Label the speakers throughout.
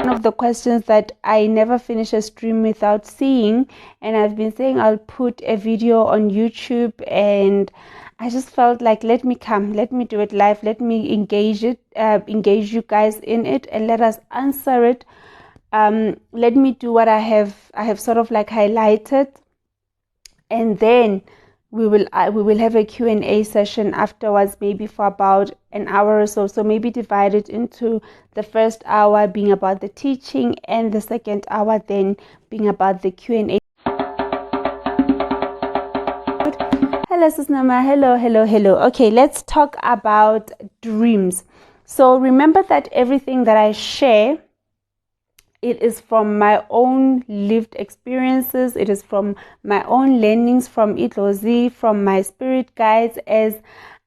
Speaker 1: one of the questions that I never finish a stream without seeing, and I've been saying I'll put a video on YouTube, and I just felt like, let me do it live, let me engage you guys in it, and let us answer it. Let me do what I have sort of like highlighted, and then we will have a Q&A session afterwards, maybe for about an hour or so. So maybe divide it into the first hour being about the teaching, and the second hour then being about the Q&A. Hello, Sis Noma. Hello. Okay, let's talk about dreams. So remember that everything that I share, it is from my own lived experiences. It is from my own learnings from Idlozi, from my spirit guides, as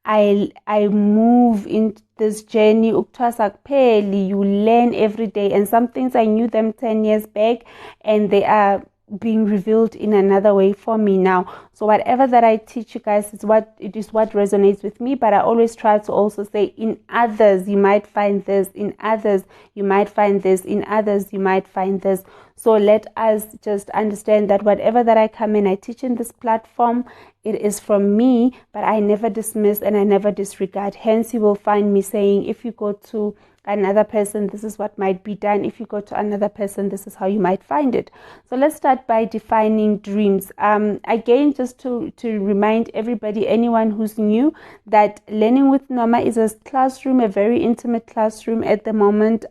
Speaker 1: I move in this journey. You learn every day, and some things I knew them 10 years back, and they are being revealed in another way for me now. So whatever that I teach you guys is what resonates with me, but I always try to also say, in others you might find this, in others you might find this, in others you might find this. So let us just understand that whatever that I come in, I teach in this platform, it is from me, but I never dismiss and I never disregard. Hence you will find me saying, if you go to another person, this is what might be done. If you go to another person, this is how you might find it. So let's start by defining dreams. Again, just to remind everybody, anyone who's new, that Learning with Noma is a classroom, a very intimate classroom at the moment,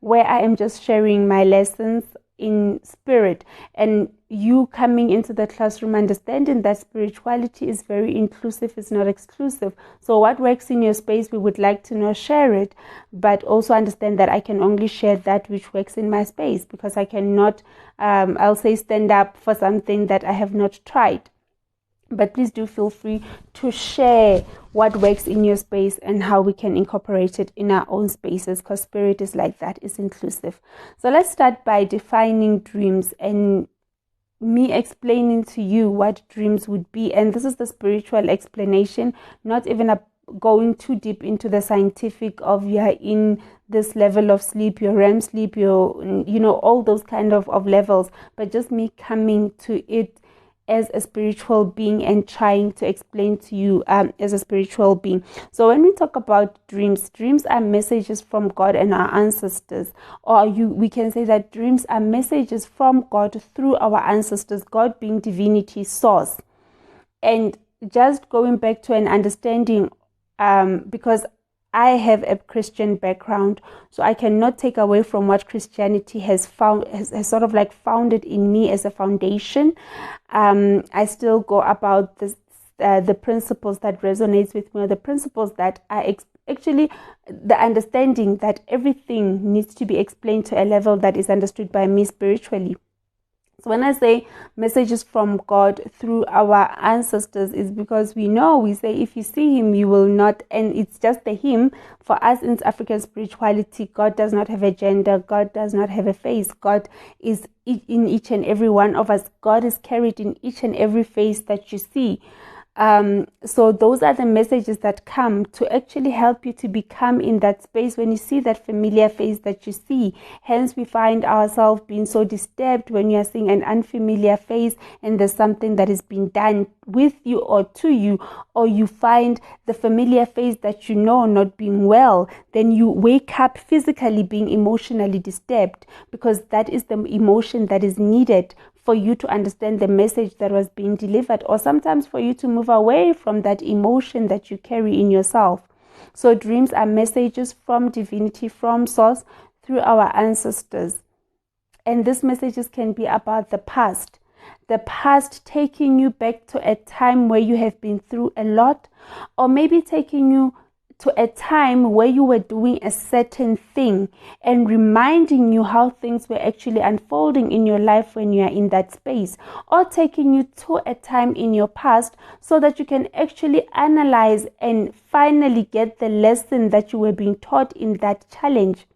Speaker 1: where I am just sharing my lessons in spirit, and you coming into the classroom understanding that spirituality is very inclusive, it's not exclusive. So what works in your space, we would like to know, share it, but also understand that I can only share that which works in my space, because I cannot I'll say stand up for something that I have not tried. But please do feel free to share what works in your space and how we can incorporate it in our own spaces, because spirit is like that, it's inclusive. So let's start by defining dreams and me explaining to you what dreams would be. And this is the spiritual explanation, not even going too deep into the scientific of you're in this level of sleep, your REM sleep, your all those kind of levels, but just me coming to it as a spiritual being and trying to explain to you as a spiritual being. So when we talk about dreams are messages from God and our ancestors, or we can say that dreams are messages from God through our ancestors, God being divinity, source. And just going back to an understanding, because I have a Christian background, so I cannot take away from what Christianity has sort of like founded in me as a foundation. I still go about this, the principles that resonates with me, or the principles that are actually the understanding that everything needs to be explained to a level that is understood by me spiritually. So when I say messages from God through our ancestors, is because we say if you see him, you will not, and it's just the him. For us in African spirituality, God does not have a gender, God does not have a face, God is in each and every one of us. God is carried in each and every face that you see. So those are the messages that come to actually help you to become in that space when you see that familiar face that you see. Hence we find ourselves being so disturbed when you are seeing an unfamiliar face and there's something that is being done with you or to you, or you find the familiar face that you know not being well. Then you wake up physically being emotionally disturbed, because that is the emotion that is needed for you to understand the message that was being delivered, or sometimes for you to move away from that emotion that you carry in yourself. So dreams are messages from divinity, from source, through our ancestors. And these messages can be about the past taking you back to a time where you have been through a lot, or maybe taking you to a time where you were doing a certain thing and reminding you how things were actually unfolding in your life when you are in that space, or taking you to a time in your past so that you can actually analyze and finally get the lesson that you were being taught in that challenge.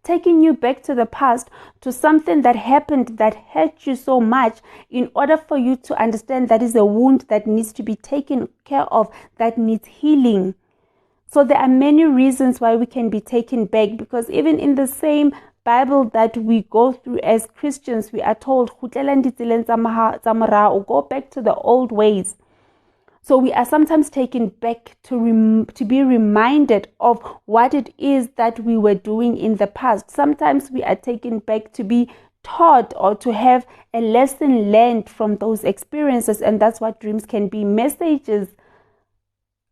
Speaker 1: Taking you back to the past, to something that happened that hurt you so much, in order for you to understand that is a wound that needs to be taken care of, that needs healing. So there are many reasons why we can be taken back, because even in the same Bible that we go through as Christians, we are told, go back to the old ways. So we are sometimes taken back to be reminded of what it is that we were doing in the past. Sometimes we are taken back to be taught or to have a lesson learned from those experiences. And that's what dreams can be, messages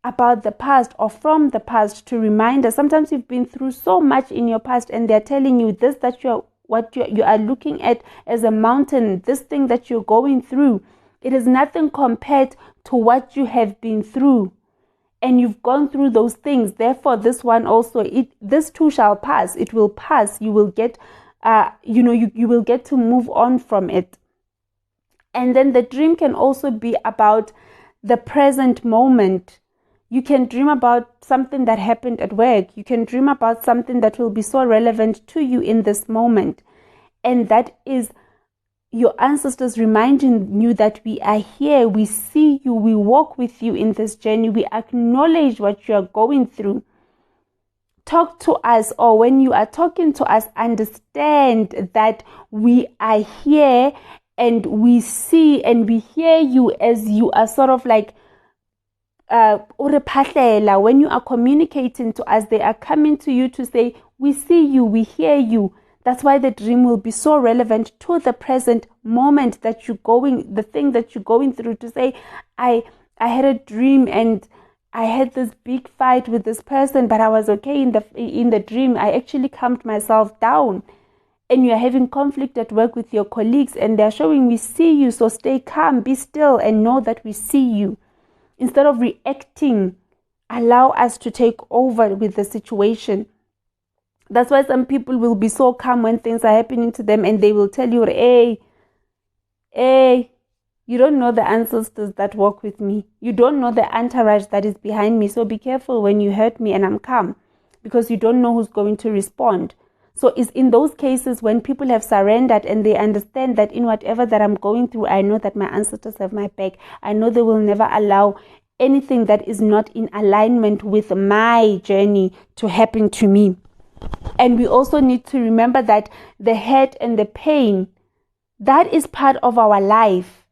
Speaker 1: about the past or from the past to remind us. Sometimes you've been through so much in your past and they're telling you this, that you are looking at as a mountain, this thing that you're going through. It is nothing compared to what you have been through. And you've gone through those things. Therefore, this one also, this too shall pass. It will pass. You will get, you will get to move on from it. And then the dream can also be about the present moment. You can dream about something that happened at work. You can dream about something that will be so relevant to you in this moment. And that is your ancestors reminding you that we are here, we see you, we walk with you in this journey, we acknowledge what you are going through. Talk to us, or when you are talking to us, understand that we are here and we see and we hear you as you are sort of like when you are communicating to us, they are coming to you to say, we see you, we hear you. That's why the dream will be so relevant to the present moment that you're going, the thing that you're going through, to say, I had a dream and I had this big fight with this person, but I was okay in the dream. I actually calmed myself down. And you're having conflict at work with your colleagues and they're showing, we see you, so stay calm, be still and know that we see you. Instead of reacting, allow us to take over with the situation. That's why some people will be so calm when things are happening to them and they will tell you, hey, you don't know the ancestors that walk with me. You don't know the entourage that is behind me. So be careful when you hurt me and I'm calm, because you don't know who's going to respond. So it's in those cases when people have surrendered and they understand that in whatever that I'm going through, I know that my ancestors have my back. I know they will never allow anything that is not in alignment with my journey to happen to me. And we also need to remember that the hurt and the pain, that is part of our life.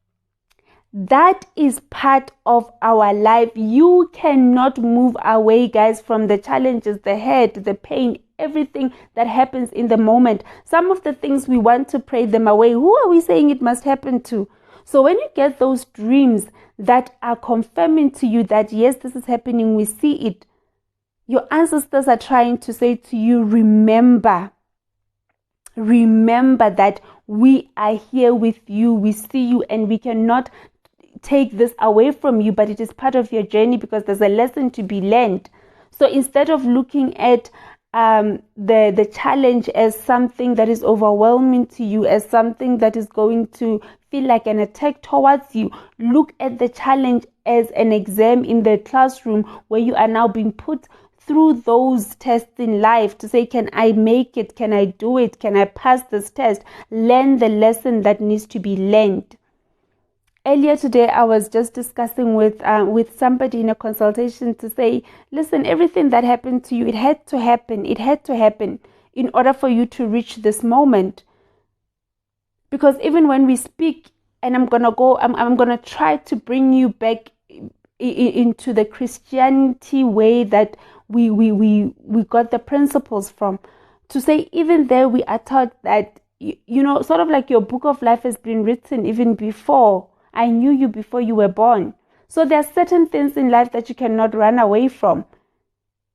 Speaker 1: That is part of our life. You cannot move away, guys, from the challenges, the hurt, the pain, everything that happens in the moment. Some of the things we want to pray them away. Who are we saying it must happen to? So when you get those dreams that are confirming to you that, yes, this is happening, we see it, your ancestors are trying to say to you, remember that we are here with you, we see you, and we cannot take this away from you, but it is part of your journey because there's a lesson to be learned. So instead of looking at the challenge as something that is overwhelming to you, as something that is going to feel like an attack towards you, look at the challenge as an exam in the classroom where you are now being put through those tests in life to say, can I make it? Can I do it? Can I pass this test? Learn the lesson that needs to be learned. Earlier today, I was just discussing with somebody in a consultation to say, listen, everything that happened to you, it had to happen. It had to happen in order for you to reach this moment. Because even when we speak, and I'm gonna try to bring you back into the Christianity way that we got the principles from, to say even there we are taught that, sort of like your book of life has been written even before. I knew you before you were born. So there are certain things in life that you cannot run away from.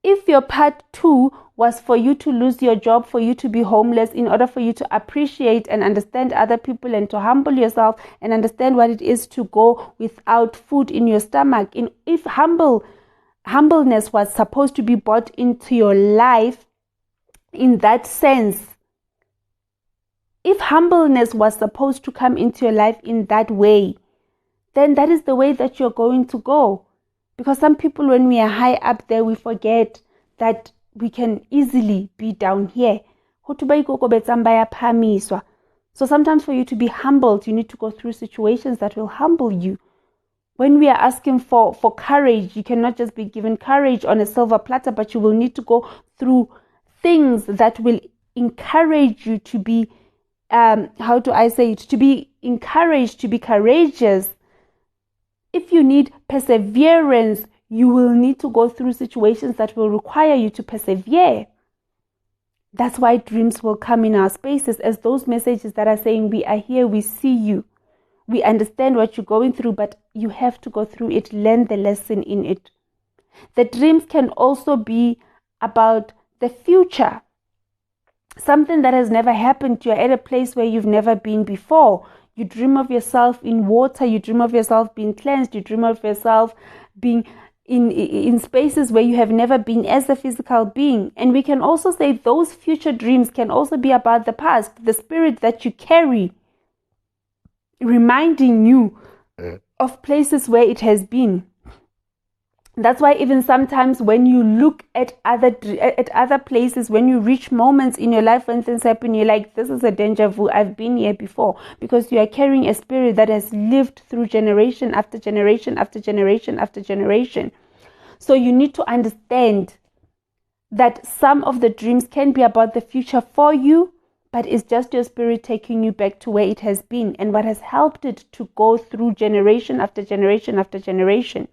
Speaker 1: If your part 2 was for you to lose your job, for you to be homeless, in order for you to appreciate and understand other people and to humble yourself and understand what it is to go without food in your stomach. If humbleness was supposed to be brought into your life in that sense, if humbleness was supposed to come into your life in that way, then that is the way that you're going to go. Because some people, when we are high up there, we forget that we can easily be down here. So sometimes for you to be humbled, you need to go through situations that will humble you. When we are asking for courage, you cannot just be given courage on a silver platter, but you will need to go through things that will encourage you to be, how do I say it, to be encouraged, to be courageous. If you need perseverance, you will need to go through situations that will require you to persevere. That's why dreams will come in our spaces as those messages that are saying, we are here, we see you, we understand what you're going through, but you have to go through it, learn the lesson in it. The dreams can also be about the future, something that has never happened. You're at a place where you've never been before. You dream of yourself in water, you dream of yourself being cleansed, you dream of yourself being in spaces where you have never been as a physical being. And we can also say those future dreams can also be about the past, the spirit that you carry, reminding you of places where it has been. That's why even sometimes when you look at other places, when you reach moments in your life when things happen, you're like, this is a deja vu. I've been here before, because you are carrying a spirit that has lived through generation after generation after generation after generation. So you need to understand that some of the dreams can be about the future for you, but it's just your spirit taking you back to where it has been and what has helped it to go through generation after generation after generation.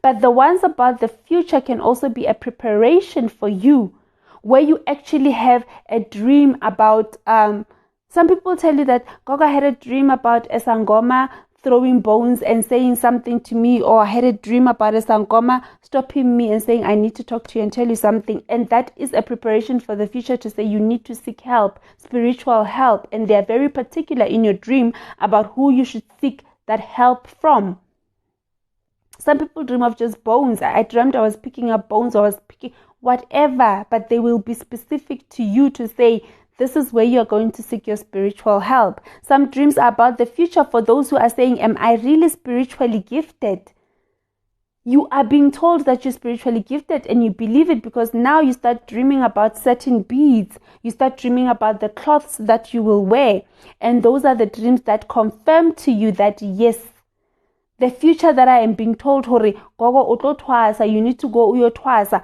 Speaker 1: But the ones about the future can also be a preparation for you, where you actually have a dream about, some people tell you that, Gogo, I had a dream about a Sangoma throwing bones and saying something to me, or I had a dream about a Sangoma stopping me and saying, I need to talk to you and tell you something. And that is a preparation for the future to say you need to seek help, spiritual help. And they are very particular in your dream about who you should seek that help from. Some people dream of just bones. I dreamt I was picking up bones, or I was picking whatever, but they will be specific to you to say, this is where you're going to seek your spiritual help. Some dreams are about the future for those who are saying, am I really spiritually gifted? You are being told that you're spiritually gifted and you believe it, because now you start dreaming about certain beads. You start dreaming about the cloths that you will wear. And those are the dreams that confirm to you that, yes, the future that I am being told, Hori, Gogo utlo twasa, you need to go uyo twasa.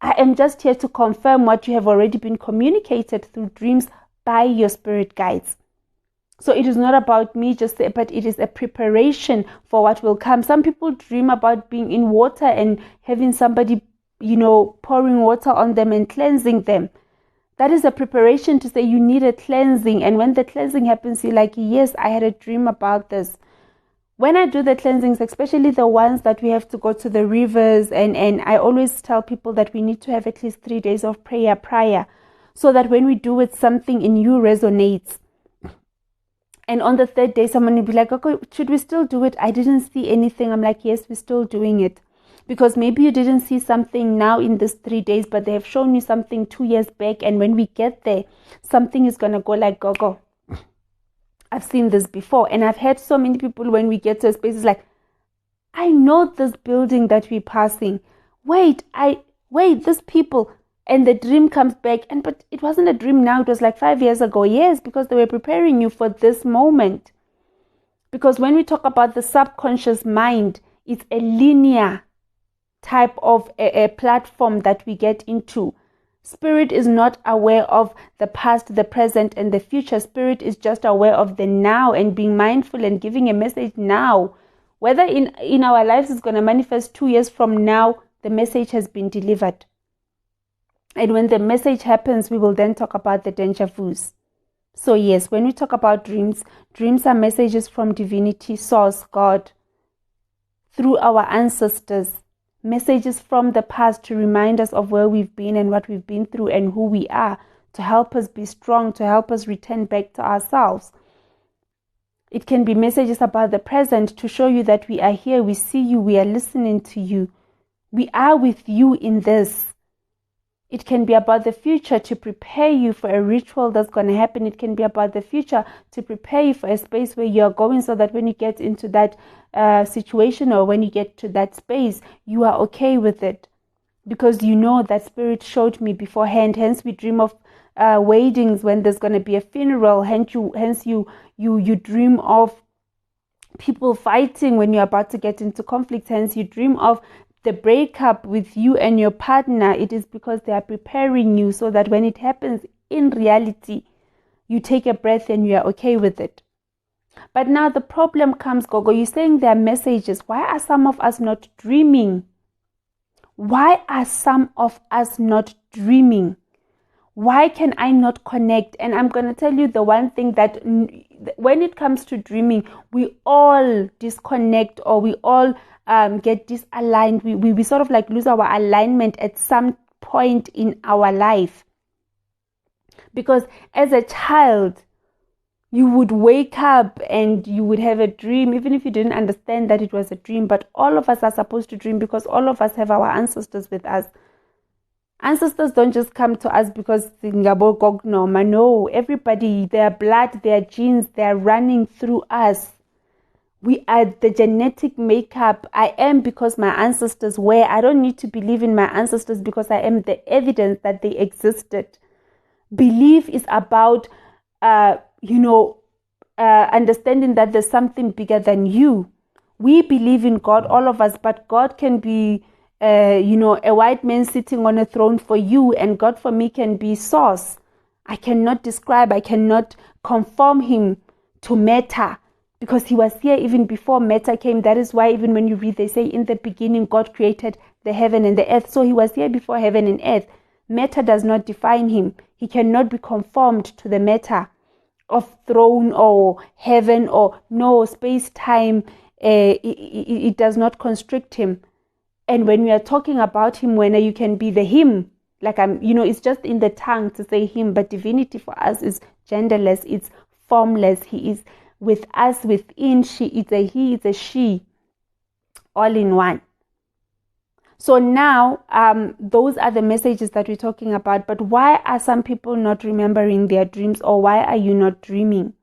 Speaker 1: I am just here to confirm what you have already been communicated through dreams by your spirit guides. So it is not about me just, but it is a preparation for what will come. Some people dream about being in water and having somebody, pouring water on them and cleansing them. That is a preparation to say you need a cleansing. And when the cleansing happens, you're like, yes, I had a dream about this. When I do the cleansings, especially the ones that we have to go to the rivers, and I always tell people that we need to have at least 3 days of prayer prior, so that when we do it, something in you resonates. And on the third day, someone will be like, okay, should we still do it? I didn't see anything. I'm like, yes, we're still doing it. Because maybe you didn't see something now in this 3 days, but they have shown you something 2 years back. And when we get there, something is going to go like, Gogo, I've seen this before. And I've had so many people when we get to a space, it's like, I know this building that we're passing. Wait, this people. And the dream comes back. But it wasn't a dream now. It was like 5 years ago. Yes, because they were preparing you for this moment. Because when we talk about the subconscious mind, it's a linear type of a platform that we get into. Spirit is not aware of the past, the present, and the future. Spirit is just aware of the now and being mindful and giving a message now. Whether in our lives it's going to manifest 2 years from now, the message has been delivered. And when the message happens, we will then talk about the deja vus. So yes, when we talk about dreams, dreams are messages from divinity, source, God, through our ancestors. Messages from the past to remind us of where we've been and what we've been through and who we are, to help us be strong, to help us return back to ourselves. It can be messages about the present to show you that we are here, we see you, we are listening to you. We are with you in this. It can be about the future to prepare you for a ritual that's going to happen. It can be about the future to prepare you for a space where you're going, so that when you get into that situation, or when you get to that space, you are okay with it. Because you know that spirit showed me beforehand. Hence we dream of weddings when there's going to be a funeral. Hence you dream of people fighting when you're about to get into conflict. Hence you dream of the breakup with you and your partner. It is because they are preparing you so that when it happens, in reality, you take a breath and you are okay with it. But now the problem comes, Gogo, you're saying there are messages. Why are some of us not dreaming? Why are some of us not dreaming? Why can I not connect? And I'm going to tell you the one thing that when it comes to dreaming, we all disconnect, or we all get disaligned. We sort of like lose our alignment at some point in our life. Because as a child, you would wake up and you would have a dream, even if you didn't understand that it was a dream. But all of us are supposed to dream because all of us have our ancestors with us. Ancestors don't just come to us because Gogo Noma. No, everybody, their blood, their genes, they're running through us. We are the genetic makeup. I am because my ancestors were. I don't need to believe in my ancestors because I am the evidence that they existed. Belief is about, understanding that there's something bigger than you. We believe in God, all of us, but God can be, a white man sitting on a throne for you, and God for me can be source. I cannot describe, I cannot conform him to matter, because he was here even before matter came. That is why even when you read, they say in the beginning God created the heaven and the earth. So he was here before heaven and earth. Matter does not define him. He cannot be conformed to the matter of throne or heaven or no space-time. It does not constrict him. And when we are talking about him, when you can be the him, like it's just in the tongue to say him, but divinity for us is genderless, it's formless. He is with us within. She is a he, it's a she, all in one. So now, those are the messages that we're talking about. But why are some people not remembering their dreams, or why are you not dreaming?